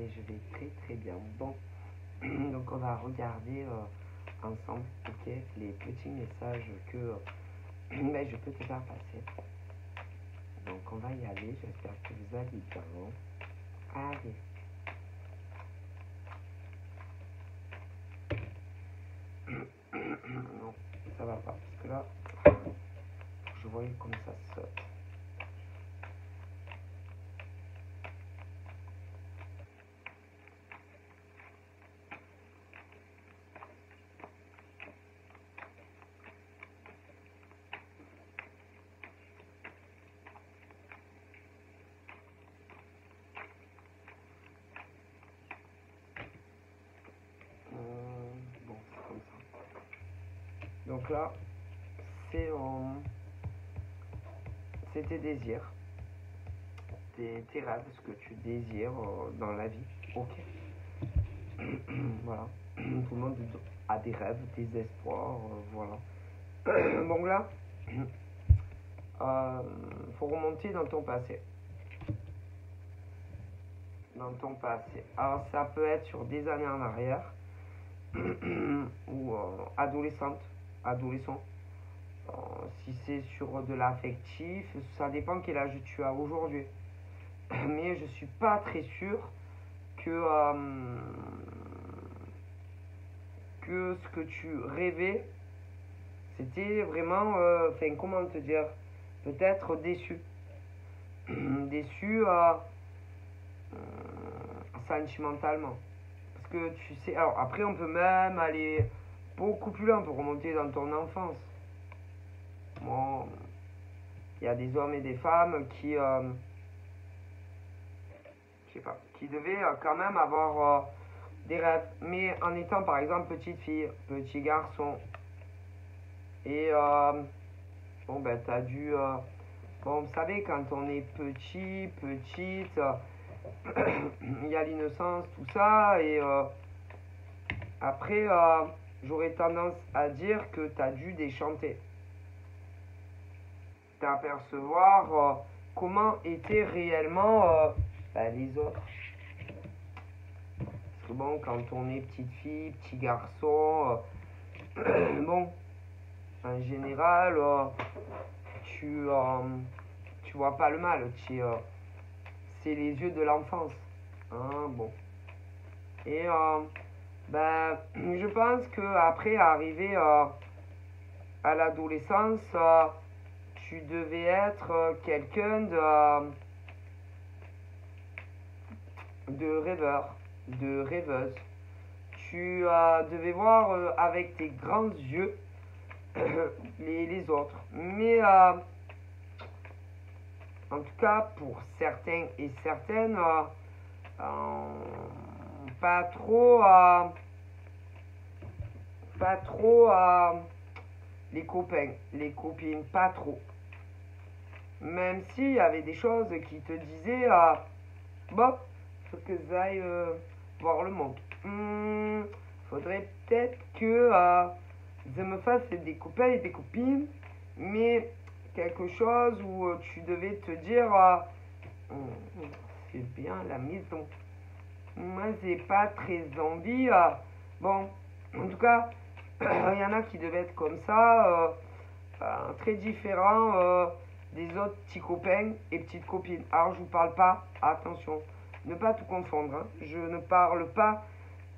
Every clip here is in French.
et je vais très très bien. Bon, donc on va regarder ensemble, ok, les petits messages que mais je peux te faire passer. Donc on va y aller, j'espère que vous allez bien. Allez. Non, ça va pas, parce que là, je voyais comme ça saute. Bon, c'est comme ça. Donc là, c'est tes désirs, tes rêves, ce que tu désires dans la vie. Ok. Voilà. Tout le monde a des rêves, des espoirs, voilà. Bon là, faut remonter dans ton passé. Dans ton passé. Alors ça peut être sur des années en arrière ou adolescent. Si c'est sur de l'affectif, ça dépend quel âge tu as aujourd'hui. Mais je suis pas très sûr que ce que tu rêvais, c'était vraiment, enfin comment te dire, peut-être déçu. Déçu sentimentalement. Parce que tu sais, alors après on peut même aller beaucoup plus loin, on peut remonter dans ton enfance. Bon, il y a des hommes et des femmes qui, je sais pas, qui devaient quand même avoir des rêves, mais en étant par exemple petite fille, petit garçon, et bon ben t'as dû, bon vous savez quand on est petit, petite, il y a l'innocence, tout ça, et après j'aurais tendance à dire que t'as dû déchanter, t'apercevoir comment étaient réellement les autres. Parce que bon, quand on est petite fille, petit garçon, bon, en général, tu vois pas le mal. C'est les yeux de l'enfance. Hein, bon. Et ben, je pense qu'après arriver à l'adolescence, tu devais être quelqu'un de rêveur, de rêveuse. Tu devais voir avec tes grands yeux les autres. Mais en tout cas, pour certains et certaines, pas trop, les copains, les copines, pas trop. Même s'il y avait des choses qui te disaient, bon, faut que j'aille voir le monde. Faudrait peut-être que je me fasse des copains et des copines, mais quelque chose où tu devais te dire, c'est bien la maison. Moi, j'ai pas très envie. Bon, en tout cas, il y en a qui devaient être comme ça, très différents des autres petits copains et petites copines. Alors, je vous parle pas, attention, ne pas tout confondre. Hein. Je ne parle pas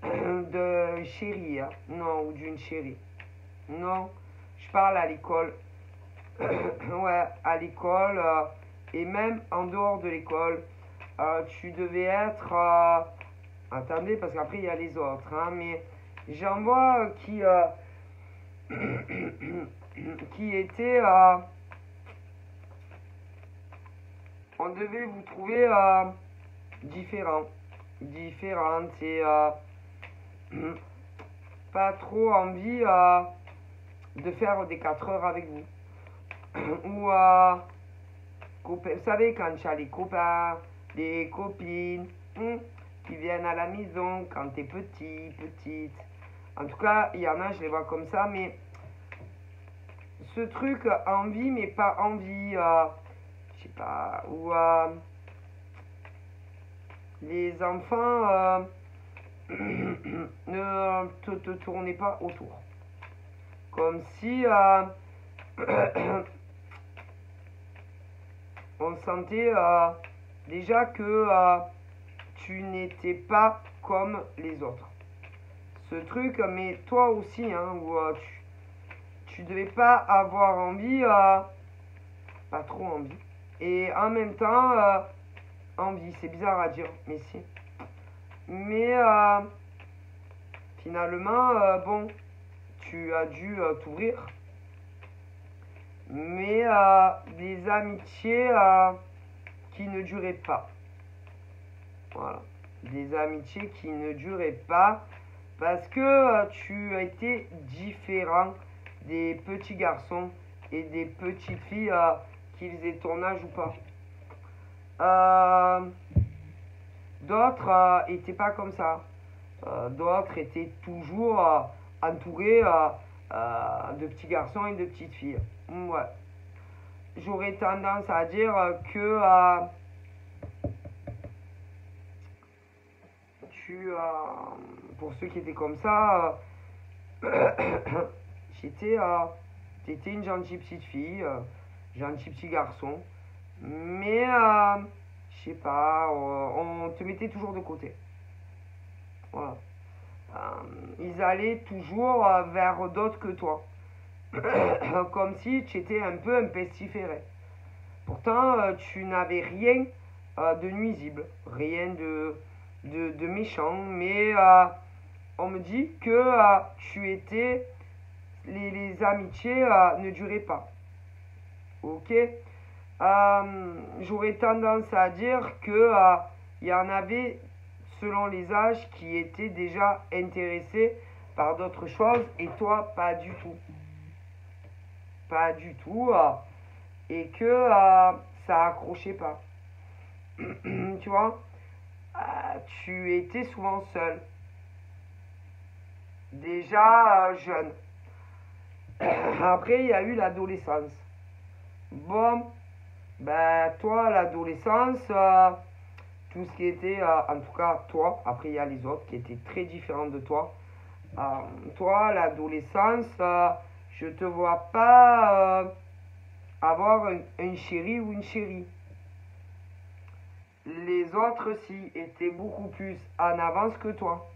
de chérie, hein, non, ou d'une chérie. Non, je parle à l'école. Ouais, à l'école et même en dehors de l'école. Tu devais être. Attendez, parce qu'après il y a les autres, hein, mais j'en vois qui étaient. On devait vous trouver différentes et pas trop envie de faire des 4 heures avec vous. Ou vous savez, quand tu as les copains, les copines qui viennent à la maison quand t'es petit, petite. En tout cas, il y en a, je les vois comme ça, mais ce truc envie, mais pas envie, je sais pas, ou les enfants ne te tournaient pas autour. Comme si on sentait déjà que tu n'étais pas comme les autres. Ce truc, mais toi aussi, hein, où tu devais pas avoir envie, pas trop envie, et en même temps, envie, c'est bizarre à dire, mais si. Mais finalement, bon, tu as dû t'ouvrir, mais des amitiés qui ne duraient pas. Voilà. Des amitiés qui ne duraient pas parce que tu as été différent des petits garçons et des petites filles, qu'ils aient ton âge ou pas. D'autres étaient pas comme ça. D'autres étaient toujours entourés de petits garçons et de petites filles. Ouais. J'aurais tendance à dire que pour ceux qui étaient comme ça, j'étais une gentille petite fille, gentil petit garçon, mais je sais pas, on te mettait toujours de côté. Voilà. Ils allaient toujours vers d'autres que toi, comme si tu étais un peu un pestiféré. Pourtant, tu n'avais rien de nuisible, rien de méchant, mais on me dit que tu étais, les amitiés ne duraient pas. Ok. J'aurais tendance à dire que il y en avait selon les âges qui étaient déjà intéressés par d'autres choses et toi pas du tout. Pas du tout. Et que ça accrochait pas. Tu vois, tu étais souvent seul. Déjà jeune. Après, il y a eu l'adolescence. Bon, ben toi, l'adolescence, tout ce qui était, en tout cas toi, après il y a les autres qui étaient très différents de toi. Toi, l'adolescence, je te vois pas avoir un chéri ou une chérie. Les autres, si, étaient beaucoup plus en avance que toi.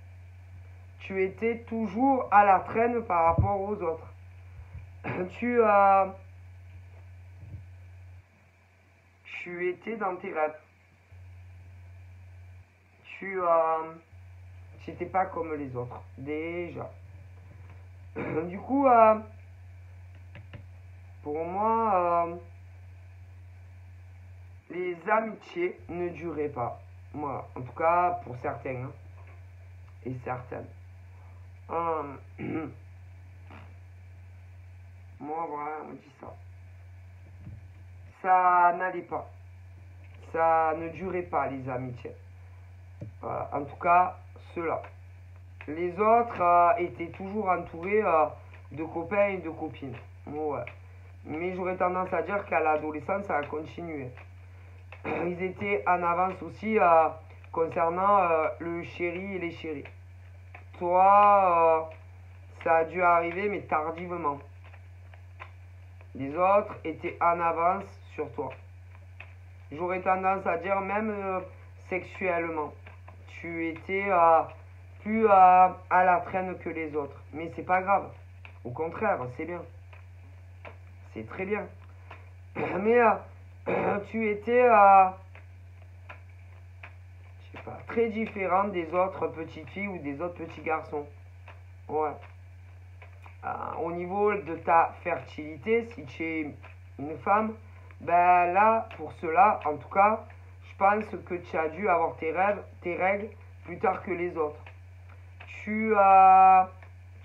Tu étais toujours à la traîne par rapport aux autres. tu, euh, tu étais dans tes rêves. Tu n'étais pas comme les autres, déjà. Du coup, pour moi, les amitiés ne duraient pas. Moi, en tout cas, pour certains, hein, et certaines. Moi, voilà, on dit ça. Ça n'allait pas. Ça ne durait pas, les amitiés. En tout cas, ceux-là. Les autres étaient toujours entourés de copains et de copines. Ouais. Mais j'aurais tendance à dire qu'à l'adolescence, ça a continué. Ils étaient en avance aussi concernant le chéri et les chéris. Toi, ça a dû arriver, mais tardivement. Les autres étaient en avance sur toi. J'aurais tendance à dire même sexuellement. Tu étais plus à la traîne que les autres. Mais c'est pas grave. Au contraire, c'est bien. C'est très bien. Mais tu étais, je sais pas, très différent des autres petites filles ou des autres petits garçons. Ouais. Au niveau de ta fertilité, si tu es une femme, ben là, pour cela, en tout cas, je pense que tu as dû avoir tes règles plus tard que les autres. Tu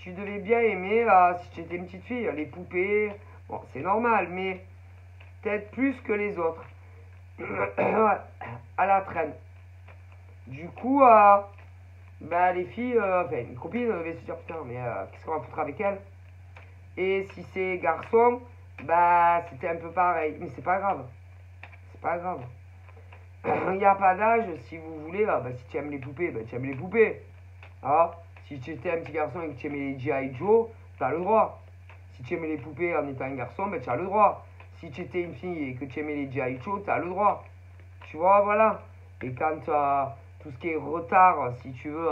devais bien aimer, si tu étais une petite fille, les poupées. Bon, c'est normal, mais peut-être plus que les autres. À la traîne. Du coup, bah, les filles, enfin, une copine devait se dire putain, mais qu'est-ce qu'on va foutre avec elle? Et si c'est garçon, bah, c'était un peu pareil. Mais c'est pas grave. C'est pas grave. il n'y a pas d'âge, si vous voulez, si tu aimes les poupées, tu aimes les poupées. Ah, si tu étais un petit garçon et que tu aimais les G.I. Joe, tu as le droit. Si tu aimais les poupées en étant un garçon, tu as le droit. Si tu étais une fille et que tu aimais les G.I. Joe, tu as le droit. Tu vois, voilà. Et quand tout ce qui est retard, si tu veux,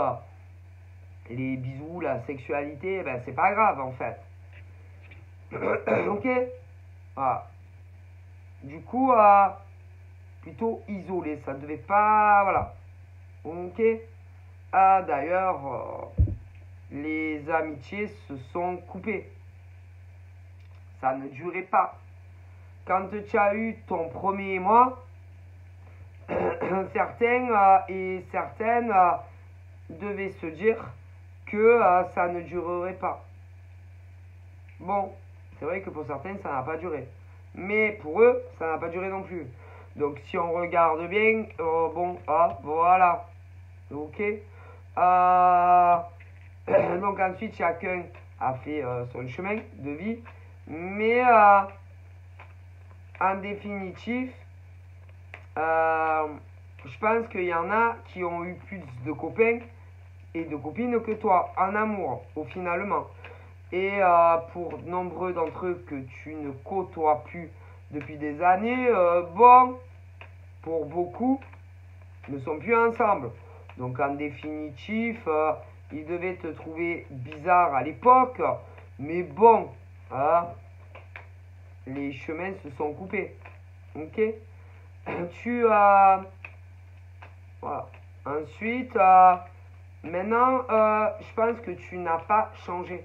les bisous, la sexualité, c'est pas grave en fait. Ok. Voilà. Du coup, plutôt isolé, ça devait pas. Voilà. Ok. D'ailleurs, les amitiés se sont coupées. Ça ne durait pas. Quand tu as eu ton premier mois, certains et certaines devaient se dire que ça ne durerait pas. Bon, c'est vrai que pour certaines, ça n'a pas duré. Mais pour eux, ça n'a pas duré non plus. Donc si on regarde bien, voilà. Ok. Donc ensuite, chacun a fait son chemin de vie. Mais en définitive, je pense qu'il y en a qui ont eu plus de copains et de copines que toi, en amour, au finalement. Et pour nombreux d'entre eux que tu ne côtoies plus depuis des années, pour beaucoup, ne sont plus ensemble. Donc en définitive, ils devaient te trouver bizarre à l'époque, mais bon, les chemins se sont coupés. Ok. Voilà. Ensuite, maintenant, je pense que tu n'as pas changé.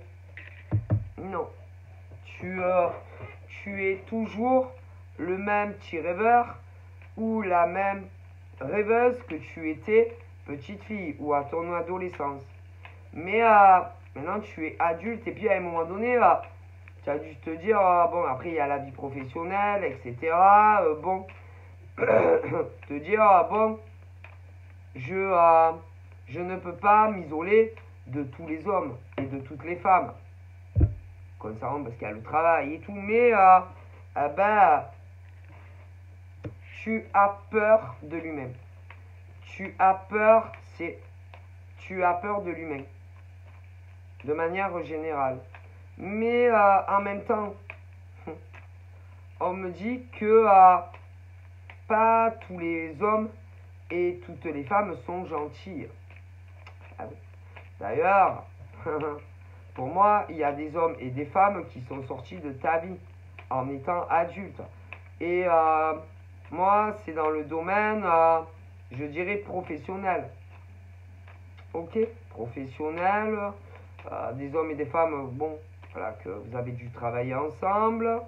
Non. Tu es toujours le même petit rêveur ou la même rêveuse que tu étais petite fille ou à ton adolescence. Mais maintenant, tu es adulte et puis à un moment donné, tu as dû te dire, bon, après, il y a la vie professionnelle, etc. Bon, te dire, bon, je ne peux pas m'isoler de tous les hommes et de toutes les femmes. Concernant parce qu'il y a le travail et tout, mais tu as peur de l'humain. Tu as peur de l'humain. De manière générale. Mais en même temps, on me dit que pas tous les hommes et toutes les femmes sont gentils. D'ailleurs, pour moi, il y a des hommes et des femmes qui sont sortis de ta vie en étant adultes. Et moi, c'est dans le domaine, je dirais, professionnel. Ok, professionnel, des hommes et des femmes, bon, voilà, que vous avez dû travailler ensemble,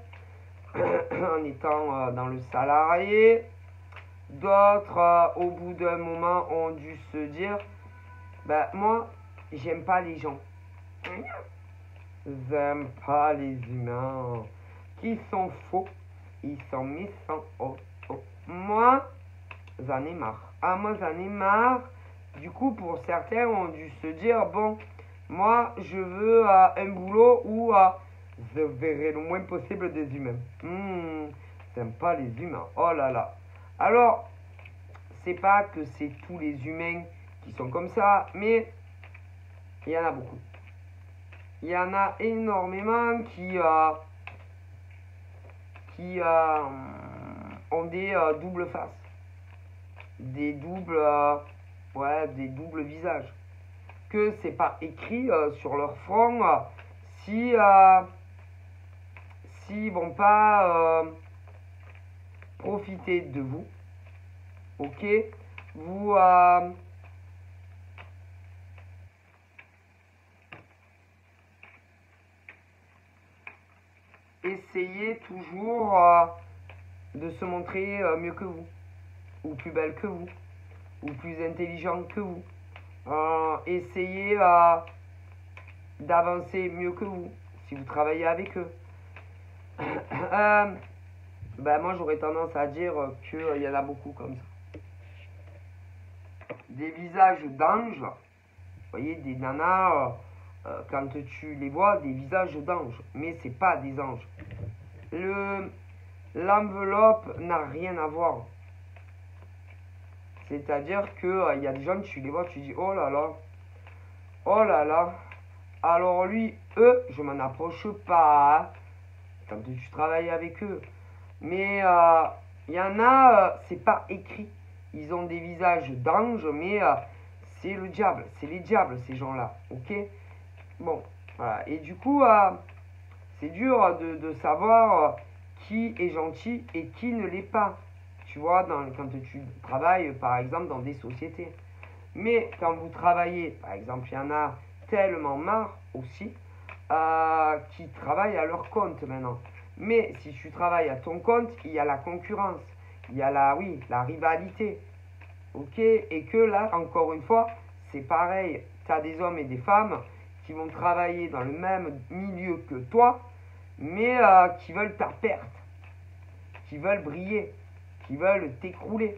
en étant dans le salarié. D'autres, au bout d'un moment, ont dû se dire, moi, j'aime pas les gens. J'aime pas les humains qui sont faux, ils sont méchants. Moi, j'en ai marre. Moi, j'en ai marre. Du coup, pour certains, ont dû se dire, bon, moi, je veux un boulot où je verrai le moins possible des humains. J'aime pas les humains. Oh là là. Alors, c'est pas que c'est tous les humains qui sont comme ça, mais il y en a beaucoup. Il y en a énormément qui ont des doubles faces. Des doubles visages. Que c'est pas écrit sur leur front si s'ils vont pas profiter de vous. Ok, vous essayez toujours de se montrer mieux que vous, ou plus belle que vous, ou plus intelligent que vous. Essayez d'avancer mieux que vous, si vous travaillez avec eux. Moi, j'aurais tendance à dire qu'il y en a beaucoup comme ça. Des visages d'anges, vous voyez, des nanas, quand tu les vois, des visages d'anges, mais c'est pas des anges. L'enveloppe n'a rien à voir. C'est-à-dire que il y a des gens, tu les vois, tu dis, oh là là. Alors lui, eux, je m'en approche pas, hein, quand tu travailles avec eux. Mais il y en a, c'est pas écrit. Ils ont des visages d'anges, mais c'est le diable. C'est les diables, ces gens-là. Ok? Bon, voilà. Et du coup, c'est dur de savoir qui est gentil et qui ne l'est pas. Tu vois, quand tu travailles, par exemple, dans des sociétés. Mais quand vous travaillez, par exemple, il y en a tellement marre aussi qui travaillent à leur compte maintenant. Mais si tu travailles à ton compte, il y a la concurrence, il y a la rivalité. Ok? Et que là, encore une fois, c'est pareil. Tu as des hommes et des femmes qui vont travailler dans le même milieu que toi, mais qui veulent ta perte, qui veulent briller, qui veulent t'écrouler.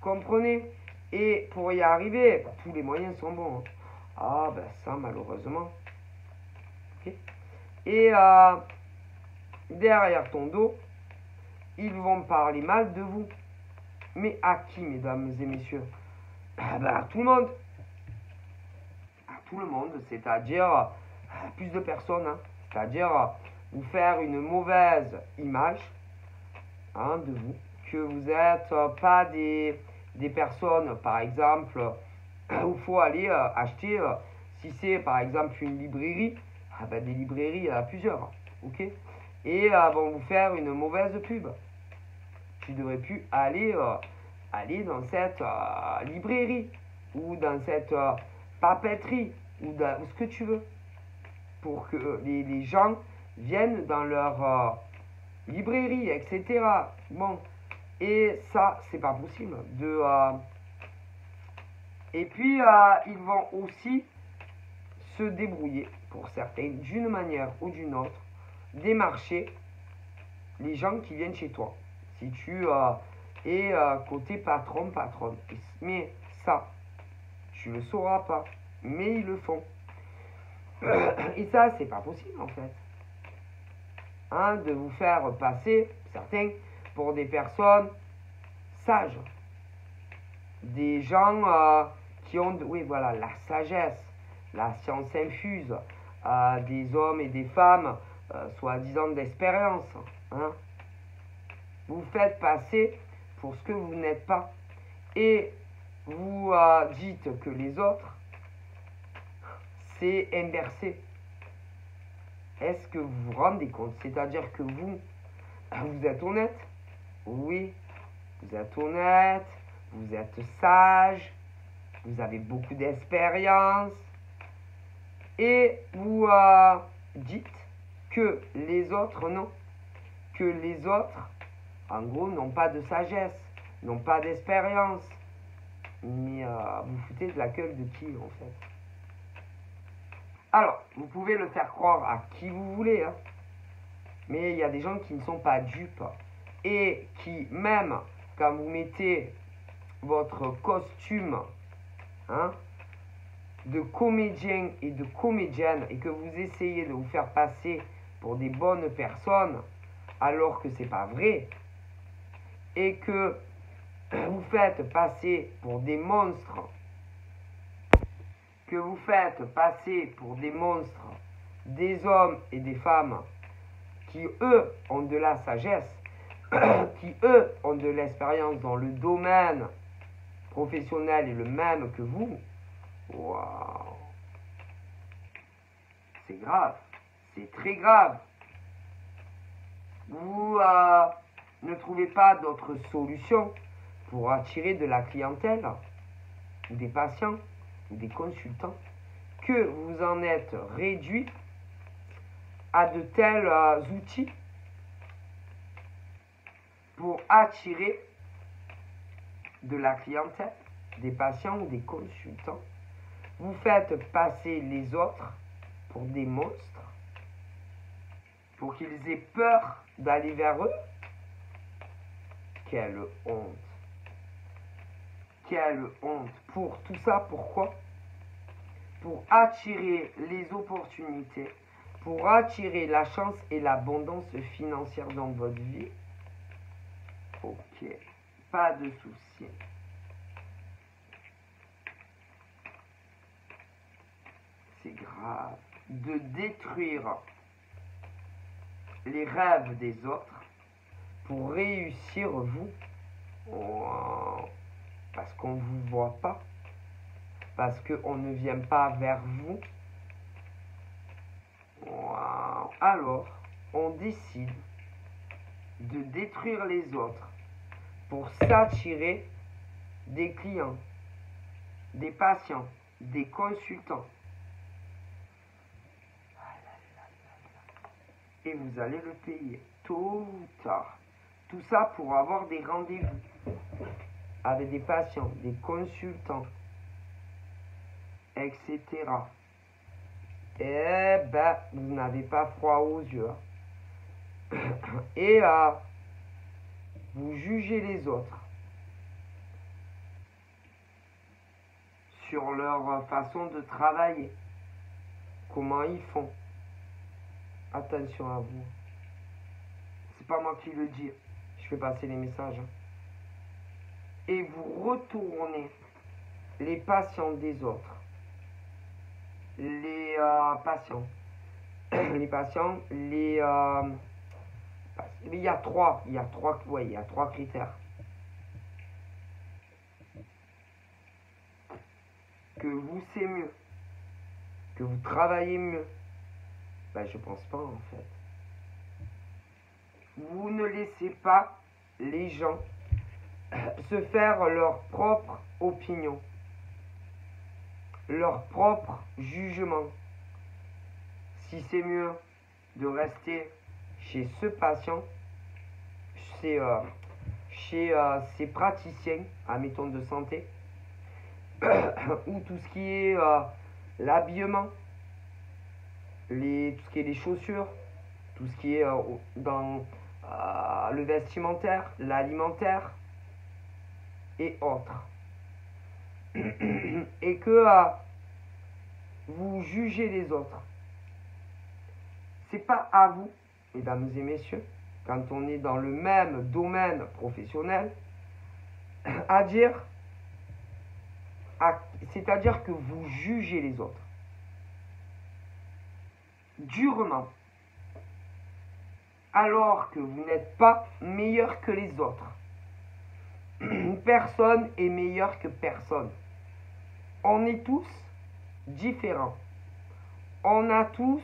Comprenez? Et pour y arriver, tous les moyens sont bons. Hein. Ah, ben ça, malheureusement. Okay. Et derrière ton dos, ils vont parler mal de vous. Mais à qui, mesdames et messieurs? Ah ben, à tout le monde. À tout le monde, c'est-à-dire plus de personnes. Hein. C'est-à-dire vous faire une mauvaise image hein, de vous. Que vous n'êtes pas des personnes, par exemple, où il faut aller acheter, si c'est par exemple une librairie, ah ben, des librairies, il y en a plusieurs, ok? Et vont vous faire une mauvaise pub. Tu devrais plus aller, aller dans cette librairie, ou dans cette papeterie, ou dans ce que tu veux, pour que les gens viennent dans leur librairie, etc. Bon, et ça, c'est pas possible. Et puis, ils vont aussi se débrouiller, pour certains, d'une manière ou d'une autre, démarcher les gens qui viennent chez toi. Si tu es côté patronne. Mais ça, tu le sauras pas. Mais ils le font. Et ça, c'est pas possible en fait. Hein, de vous faire passer, certains, pour des personnes sages. Des gens qui ont, oui voilà, la sagesse, la science infuse, des hommes et des femmes, soi-disant d'expérience. Hein. Vous faites passer pour ce que vous n'êtes pas. Et vous dites que les autres, c'est inversé. Est-ce que vous vous rendez compte? C'est-à-dire que vous êtes honnête? Oui, vous êtes honnête, vous êtes sage, vous avez beaucoup d'expérience. Et vous dites que les autres, non. Que les autres, en gros, n'ont pas de sagesse, n'ont pas d'expérience. Mais vous foutez de la gueule de qui, en fait? Alors, vous pouvez le faire croire à qui vous voulez, hein. Mais il y a des gens qui ne sont pas dupes. Et qui, même quand vous mettez votre costume, hein, de comédien et de comédienne et que vous essayez de vous faire passer pour des bonnes personnes alors que c'est pas vrai et que vous faites passer pour des monstres des hommes et des femmes qui eux ont de la sagesse qui eux ont de l'expérience dans le domaine professionnel et le même que vous. Waouh, c'est grave, c'est très grave. Vous ne trouvez pas d'autre solution pour attirer de la clientèle, ou des patients, ou des consultants, que vous en êtes réduit à de tels outils pour attirer de la clientèle, des patients ou des consultants. Vous faites passer les autres pour des monstres, pour qu'ils aient peur d'aller vers eux. Quelle honte. Quelle honte. Pour tout ça, pourquoi? Pour attirer les opportunités, pour attirer la chance et l'abondance financière dans votre vie. Ok, pas de souci. de détruire les rêves des autres pour réussir vous. Parce qu'on ne vous voit pas, parce qu'on ne vient pas vers vous. Alors, on décide de détruire les autres pour s'attirer des clients, des patients, des consultants. Et vous allez le payer tôt ou tard. Tout ça pour avoir des rendez-vous avec des patients, des consultants, etc. Eh ben, vous n'avez pas froid aux yeux. Et vous jugez les autres sur leur façon de travailler, comment ils font. Attention à vous. C'est pas moi qui le dis. Je fais passer les messages. Et vous retournez les patients des autres. Les patients. Les patients, il y a trois critères. Que vous c'est mieux. Que vous travaillez mieux. Ben, je pense pas en fait. Vous ne laissez pas les gens se faire leur propre opinion, leur propre jugement. Si c'est mieux de rester chez ce patient, chez ces praticiens, admettons de santé, ou tout ce qui est l'habillement, tout ce qui est les chaussures, tout ce qui est dans le vestimentaire, l'alimentaire et autres. Et que vous jugez les autres. C'est pas à vous, mesdames et messieurs, quand on est dans le même domaine professionnel, à dire, c'est-à-dire que vous jugez les autres. Durement. Alors que vous n'êtes pas meilleur que les autres. Personne est meilleur que personne. On est tous différents. On a tous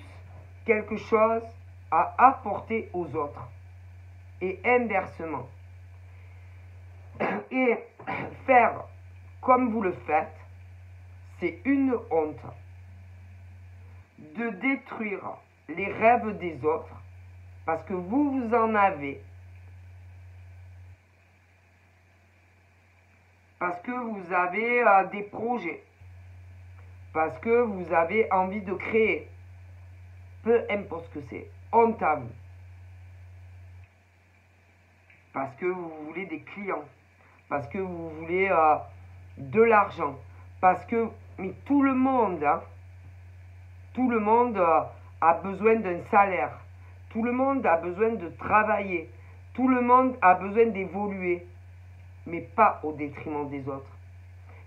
quelque chose à apporter aux autres. Et inversement. Et faire comme vous le faites, c'est une honte. De détruire les rêves des autres parce que vous en avez. Parce que vous avez des projets. Parce que vous avez envie de créer. Peu importe ce que c'est. Honte à vous. Parce que vous voulez des clients. Parce que vous voulez de l'argent. Parce que, mais tout le monde, tout le monde a besoin d'un salaire. Tout le monde a besoin de travailler. Tout le monde a besoin d'évoluer. Mais pas au détriment des autres.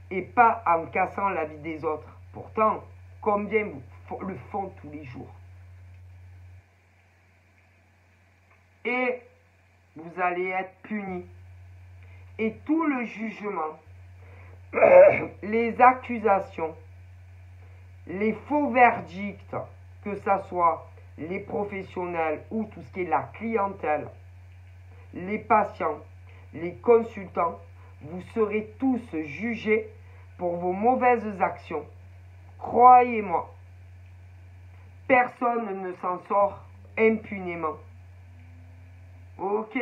Et pas en cassant la vie des autres. Pourtant, combien vous le font tous les jours. Et vous allez être punis. Et tout le jugement, les accusations, les faux verdicts, que ce soit les professionnels ou tout ce qui est la clientèle, les patients, les consultants, vous serez tous jugés pour vos mauvaises actions. Croyez-moi, personne ne s'en sort impunément. Ok?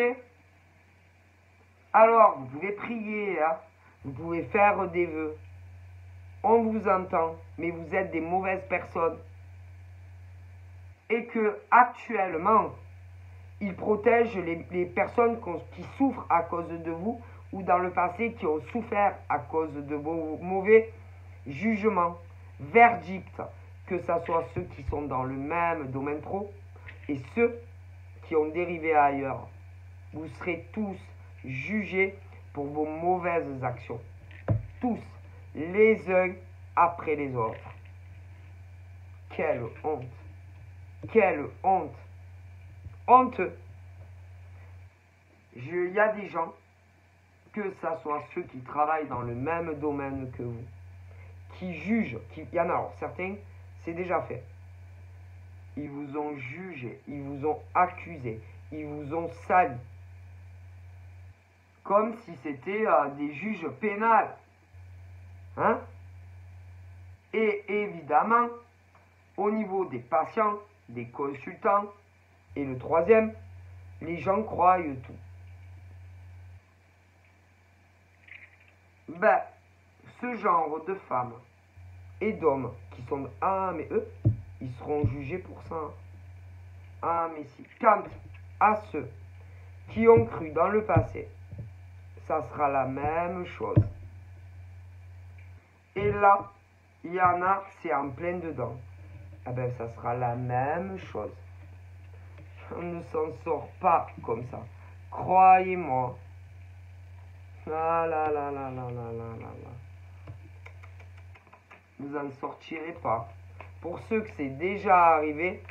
Alors, vous pouvez prier, vous pouvez faire des vœux. On vous entend, mais vous êtes des mauvaises personnes. Et que, actuellement, ils protègent les personnes qui souffrent à cause de vous ou dans le passé qui ont souffert à cause de vos mauvais jugements, verdicts, que ce soit ceux qui sont dans le même domaine pro et ceux qui ont dérivé ailleurs. Vous serez tous jugés pour vos mauvaises actions. Tous, les uns après les autres. Quelle honte. Quelle honte. Honteux. Il y a des gens, que ce soit ceux qui travaillent dans le même domaine que vous, qui jugent, il y en a, alors certains, c'est déjà fait. Ils vous ont jugé, ils vous ont accusé, ils vous ont sali. Comme si c'était des juges pénals. Hein? Et évidemment, au niveau des patients, des consultants, et le troisième, les gens croient tout. Ben, ce genre de femmes et d'hommes qui sont ah mais eux, ils seront jugés pour ça. Ah mais si. Quant à ceux qui ont cru dans le passé, ça sera la même chose. Et là, il y en a, c'est en plein dedans. Eh ben, ça sera la même chose. On ne s'en sort pas comme ça. Croyez-moi. Ah là là là là là là là là. Vous n'en sortirez pas. Pour ceux que c'est déjà arrivé,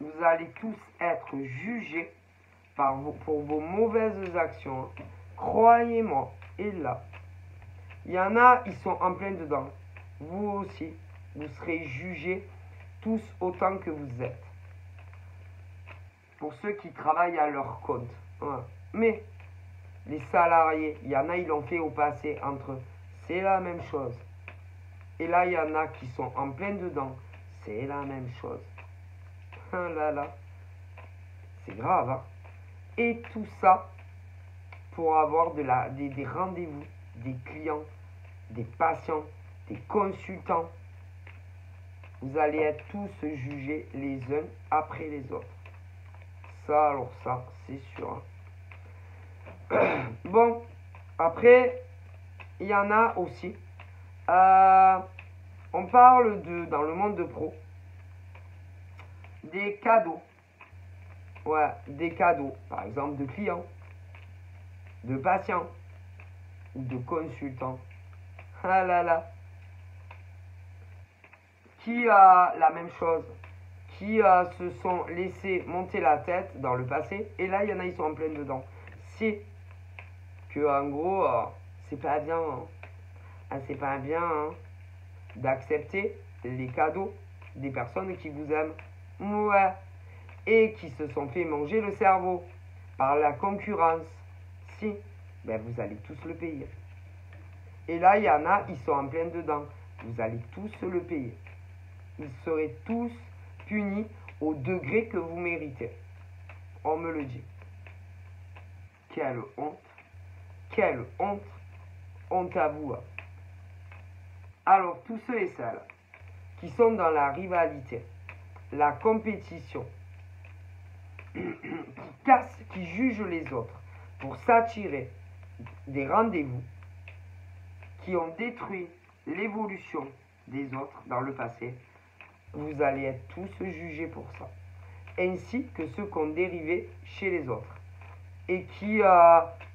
vous allez tous être jugés pour vos mauvaises actions. Croyez-moi. Et là, il y en a, ils sont en plein dedans. Vous aussi, vous serez jugés tous autant que vous êtes. Pour ceux qui travaillent à leur compte. Ouais. Mais les salariés, il y en a, ils l'ont fait au passé entre eux. C'est la même chose. Et là, il y en a qui sont en plein dedans. C'est la même chose. Ah là là. C'est grave, hein? Et tout ça pour avoir des rendez-vous, des clients, des patients, des consultants. Vous allez être tous jugés les uns après les autres. Ça, alors ça, c'est sûr. Hein. Bon, après, il y en a aussi. On parle dans le monde de pro, des cadeaux. Ouais, des cadeaux, par exemple de clients, de patients ou de consultants. Ah là là. Qui a la même chose, qui se sont laissés monter la tête dans le passé, et là, il y en a, ils sont en plein dedans. C'est que, en gros, c'est pas bien, hein. C'est pas bien hein, d'accepter les cadeaux des personnes qui vous aiment. Ouais. Et qui se sont fait manger le cerveau par la concurrence. Si, ben vous allez tous le payer. Et là, il y en a, ils sont en plein dedans. Vous allez tous le payer. Vous serez tous punis au degré que vous méritez. On me le dit. Quelle honte. Quelle honte. Honte à vous. Alors, tous ceux et celles qui sont dans la rivalité, la compétition, qui jugent les autres pour s'attirer des rendez-vous, qui ont détruit l'évolution des autres dans le passé, vous allez être tous jugés pour ça. Ainsi que ceux qui ont dérivé chez les autres et qui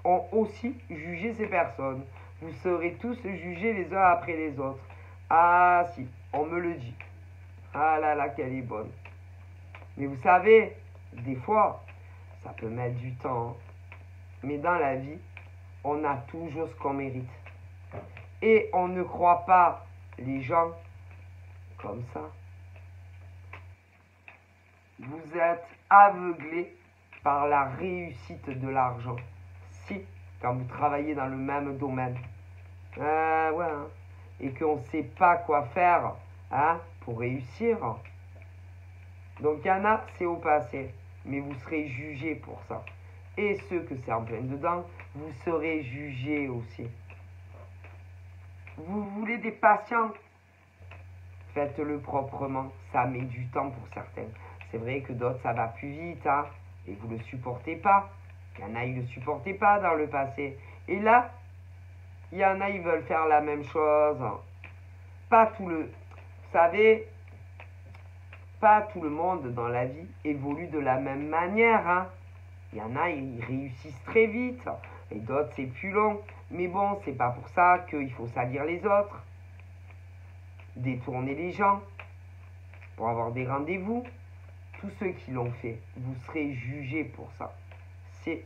ont aussi jugé ces personnes. Vous serez tous jugés les uns après les autres. Ah si, on me le dit. Ah là là, qu'elle est bonne. Mais vous savez, des fois, ça peut mettre du temps. Mais dans la vie, on a toujours ce qu'on mérite. Et on ne croit pas les gens comme ça. Vous êtes aveuglé par la réussite de l'argent. Si, quand vous travaillez dans le même domaine. Ouais, hein. Et qu'on ne sait pas quoi faire hein, pour réussir. Donc il y en a, c'est au passé. Mais vous serez jugés pour ça. Et ceux que c'est en plein dedans, vous serez jugés aussi. Vous voulez des patients? Faites-le proprement. Ça met du temps pour certains. C'est vrai que d'autres, ça va plus vite. Hein, et vous ne le supportez pas. Il y en a, ils ne le supportaient pas dans le passé. Et là, il y en a, ils veulent faire la même chose. Pas tout le... Vous savez, pas tout le monde dans la vie évolue de la même manière. Hein. Il y en a, ils réussissent très vite. Et d'autres, c'est plus long. Mais bon, c'est pas pour ça qu'il faut salir les autres. détourner les gens pour avoir des rendez-vous. Tous ceux qui l'ont fait, vous serez jugés pour ça. C'est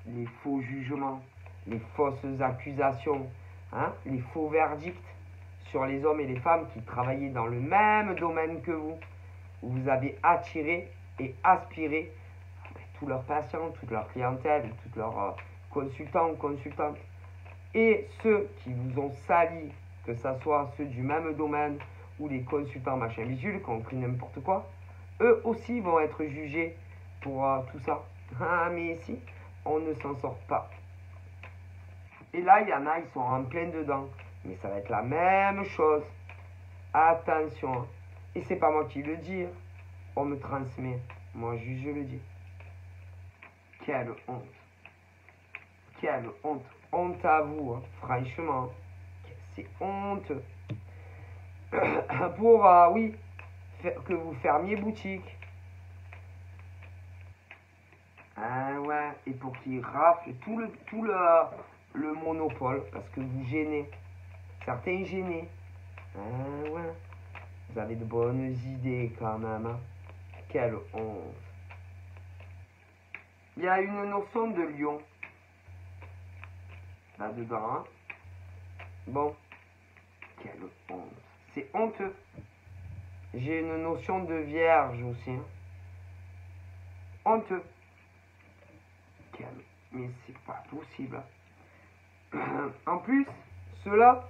les faux jugements, les fausses accusations, hein, les faux verdicts sur les hommes et les femmes qui travaillaient dans le même domaine que vous. Vous avez attiré et aspiré tous leurs patients, toute leur clientèle, tous leurs consultants ou consultantes. Et ceux qui vous ont sali, que ce soit ceux du même domaine ou les consultants machin visuel, qui ont pris n'importe quoi, eux aussi vont être jugés pour tout ça. Ah, mais ici, on ne s'en sort pas. Et là, il y en a, ils sont en plein dedans. Mais ça va être la même chose. Attention. Et c'est pas moi qui le dis. On me transmet. Moi, je le dis. Quelle honte. Quelle honte. Honte à vous, hein. Franchement. C'est honte. Pour, oui, que vous fermiez boutique. Ah ouais, et pour qu'ils raflent tout le monopole, parce que vous gênez. Certains gênés. Ah ouais. Vous avez de bonnes idées quand même. Hein. Quelle honte. Il y a une notion de lion. Là-dedans. Hein. Bon. Quelle honte. C'est honteux. J'ai une notion de vierge aussi. Hein. Honteux. Mais c'est pas possible. En plus, ceux-là,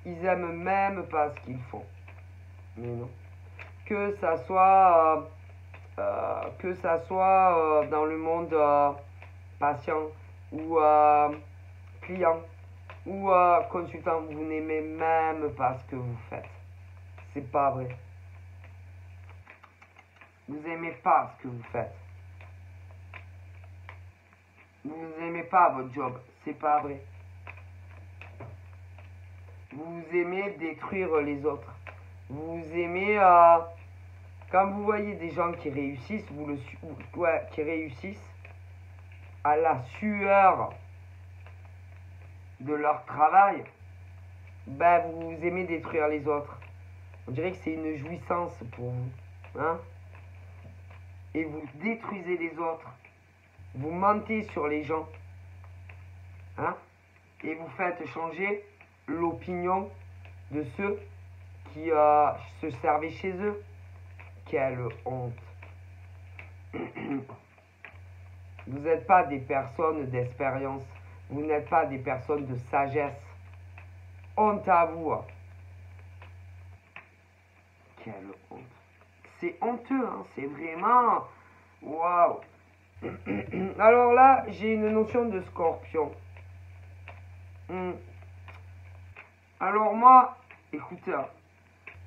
ils aiment même pas ce qu'ils font. Mais non. Que ça soit, dans le monde patient ou client ou consultant, vous n'aimez même pas ce que vous faites. C'est pas vrai. Vous n'aimez pas ce que vous faites. Vous n'aimez pas votre job, c'est pas vrai. Vous aimez détruire les autres. Vous aimez quand vous voyez des gens qui réussissent, qui réussissent à la sueur de leur travail, ben vous aimez détruire les autres. On dirait que c'est une jouissance pour vous, hein? Et vous détruisez les autres. Vous mentez sur les gens, hein, et vous faites changer l'opinion de ceux qui se servaient chez eux. Quelle honte. Vous n'êtes pas des personnes d'expérience. Vous n'êtes pas des personnes de sagesse. Honte à vous. Quelle honte. C'est honteux, hein, c'est vraiment... Waouh. Alors là, j'ai une notion de scorpion. Alors moi, écoutez,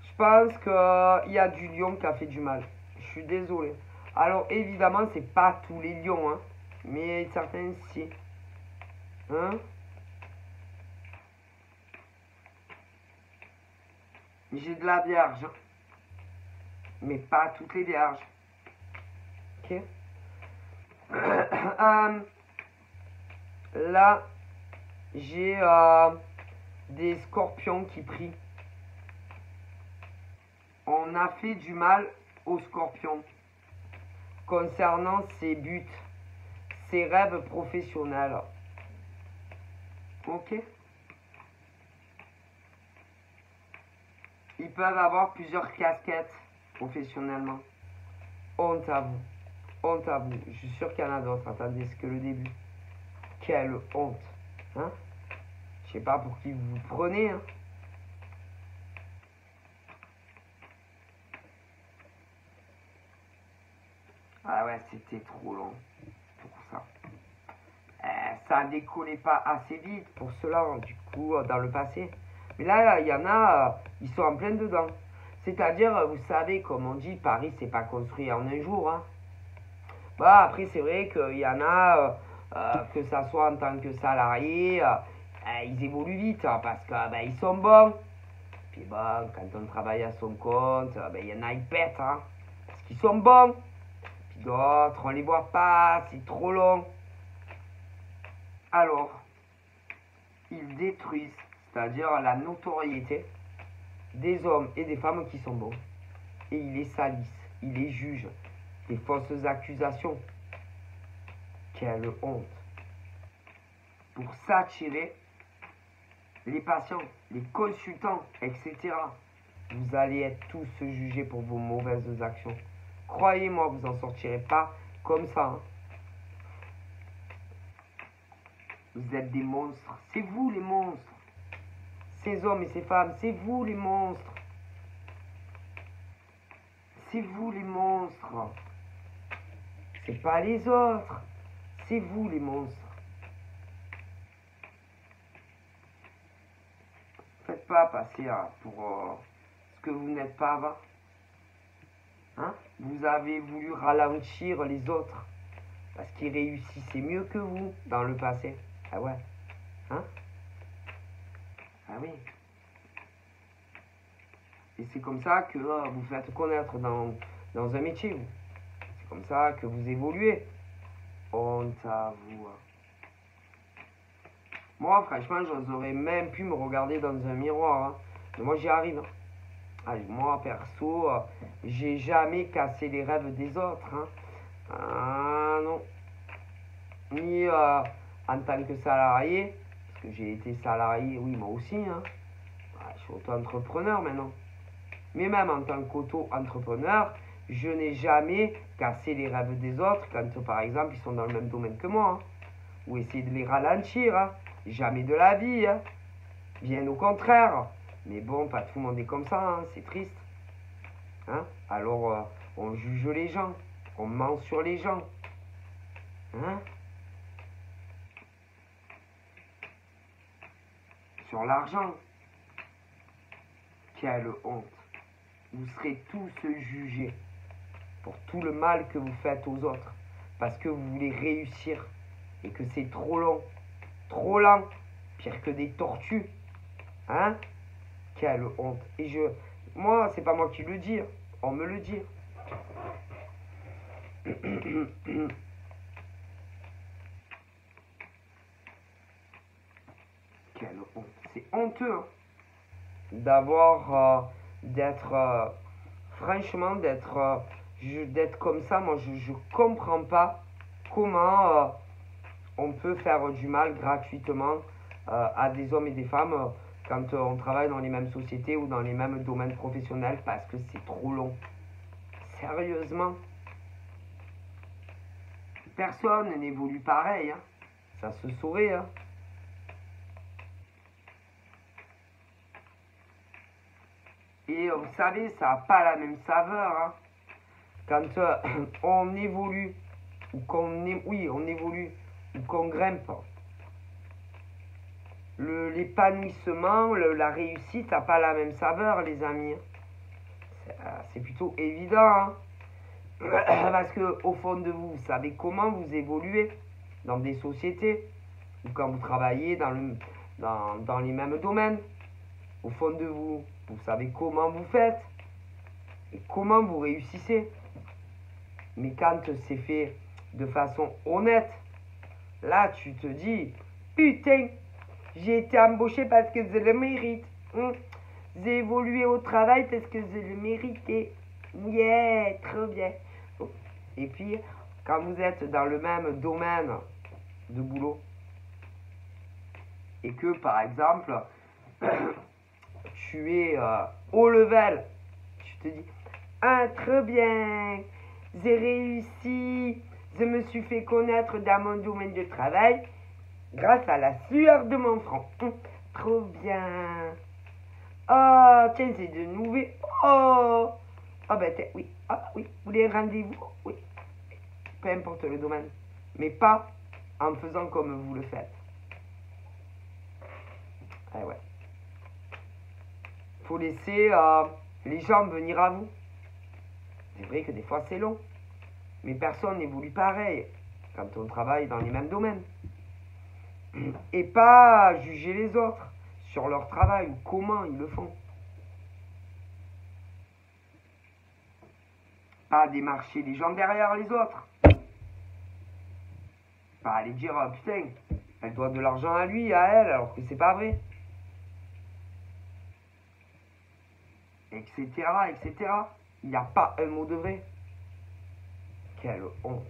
je pense qu'il y a du lion qui a fait du mal. Je suis désolé. Alors évidemment, c'est pas tous les lions, hein, mais certains si. Hein? J'ai de la vierge, hein, mais pas toutes les vierges. Ok? Là, j'ai des scorpions qui prient. On a fait du mal aux scorpions concernant ses buts, ses rêves professionnels. Ok? Ils peuvent avoir plusieurs casquettes professionnellement. Honte à vous. Honte à vous. Je suis sûr qu'il y en a d'autres. Attendez, c'est que le début. Quelle honte. Hein? Je sais pas pour qui vous vous prenez. Hein? Ah ouais, c'était trop long pour ça. Ça décollait pas assez vite pour cela, du coup, dans le passé. Mais là, il y en a, ils sont en plein dedans. C'est-à-dire, vous savez, comme on dit, Paris, c'est pas construit en un jour. Hein. Bah, après, c'est vrai qu'il y en a, que ça soit en tant que salarié, ils évoluent vite hein, parce que ils sont bons. Puis bon, quand on travaille à son compte, il y en a, ils pètent, hein, parce qu'ils sont bons. Puis d'autres, on les voit pas, c'est trop long. Alors, ils détruisent, c'est-à-dire la notoriété des hommes et des femmes qui sont bons. Et ils les salissent, ils les jugent. Des fausses accusations. Quelle honte. Pour s'attirer les patients, les consultants, etc. Vous allez être tous jugés pour vos mauvaises actions. Croyez-moi, vous n'en sortirez pas comme ça. Hein. Vous êtes des monstres. C'est vous les monstres. Ces hommes et ces femmes, c'est vous les monstres. C'est vous les monstres. C'est pas les autres. C'est vous les monstres. Faites pas passer pour ce que vous n'êtes pas avant. Hein? Vous avez voulu ralentir les autres parce qu'ils réussissaient mieux que vous dans le passé. Ah ouais. Hein? Ah oui. Et c'est comme ça que vous faites connaître dans un métier. C'est comme ça que vous évoluez. Honte à vous. Moi, franchement, j'oserais même plus me regarder dans un miroir. Hein. Mais moi, j'y arrive. Hein. Allez, moi, perso, j'ai jamais cassé les rêves des autres. Hein. Ah non. Ni en tant que salarié, parce que j'ai été salarié, oui, moi aussi. Hein. Je suis auto-entrepreneur maintenant. Mais même en tant qu'auto-entrepreneur, je n'ai jamais cassé les rêves des autres quand, par exemple, ils sont dans le même domaine que moi. Hein. Ou essayer de les ralentir. Hein. Jamais de la vie. Hein. Bien au contraire. Mais bon, pas tout le monde est comme ça. Hein. C'est triste. Hein. Alors, on juge les gens. On ment sur les gens. Hein. Sur l'argent. Quelle honte. Vous serez tous jugés pour tout le mal que vous faites aux autres. Parce que vous voulez réussir. Et que c'est trop long. Trop lent. Pire que des tortues. Hein? Quelle honte. Et moi, c'est pas moi qui le dis. On me le dit. Quelle honte. C'est honteux. Hein, d'avoir, franchement, d'être comme ça. Moi, je comprends pas comment on peut faire du mal gratuitement à des hommes et des femmes quand on travaille dans les mêmes sociétés ou dans les mêmes domaines professionnels parce que c'est trop long. Sérieusement. Personne n'évolue pareil. Hein. Ça se saurait. Hein. Et vous savez, ça n'a pas la même saveur. Hein. Quand on évolue, ou qu'on on évolue, ou qu'on grimpe, l'épanouissement, la réussite n'a pas la même saveur, les amis. C'est plutôt évident. Hein. Parce que au fond de vous, vous savez comment vous évoluez dans des sociétés, ou quand vous travaillez dans les mêmes domaines. Au fond de vous, vous savez comment vous faites et comment vous réussissez. Mais quand c'est fait de façon honnête, là tu te dis, putain, j'ai été embauché parce que je le mérite. J'ai évolué au travail parce que je le méritais. Yeah, trop bien. Et puis, quand vous êtes dans le même domaine de boulot, et que par exemple, tu es haut level, tu te dis, ah, très bien, j'ai réussi, je me suis fait connaître dans mon domaine de travail grâce à la sueur de mon front. Trop bien. Oh, tiens, c'est de nouveau. Oh, oh ben, oui, ah, oui, vous voulez un rendez-vous? Oui, peu importe le domaine, mais pas en faisant comme vous le faites. Ah ouais. Faut laisser les gens venir à vous. C'est vrai que des fois c'est long, mais personne n'évolue pareil quand on travaille dans les mêmes domaines. Et pas juger les autres sur leur travail ou comment ils le font. Pas démarcher les gens derrière les autres. Pas aller dire, oh, putain, Elle doit de l'argent à lui, à elle, alors que c'est pas vrai. Etc, etc. Il n'y a pas un mot de vrai. Quelle honte.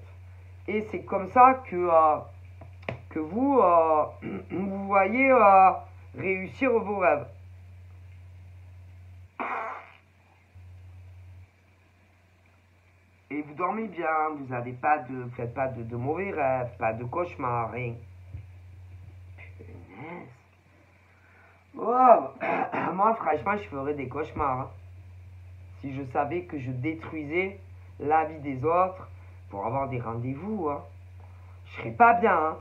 Et c'est comme ça que vous, vous voyez réussir vos rêves. Et vous dormez bien, vous avez pas de, faites pas de mauvais rêves, pas de cauchemars, rien. Punaise. Oh, moi, franchement, je ferais des cauchemars. Hein. Si je savais que je détruisais la vie des autres pour avoir des rendez-vous, hein. Je serais pas bien. Hein.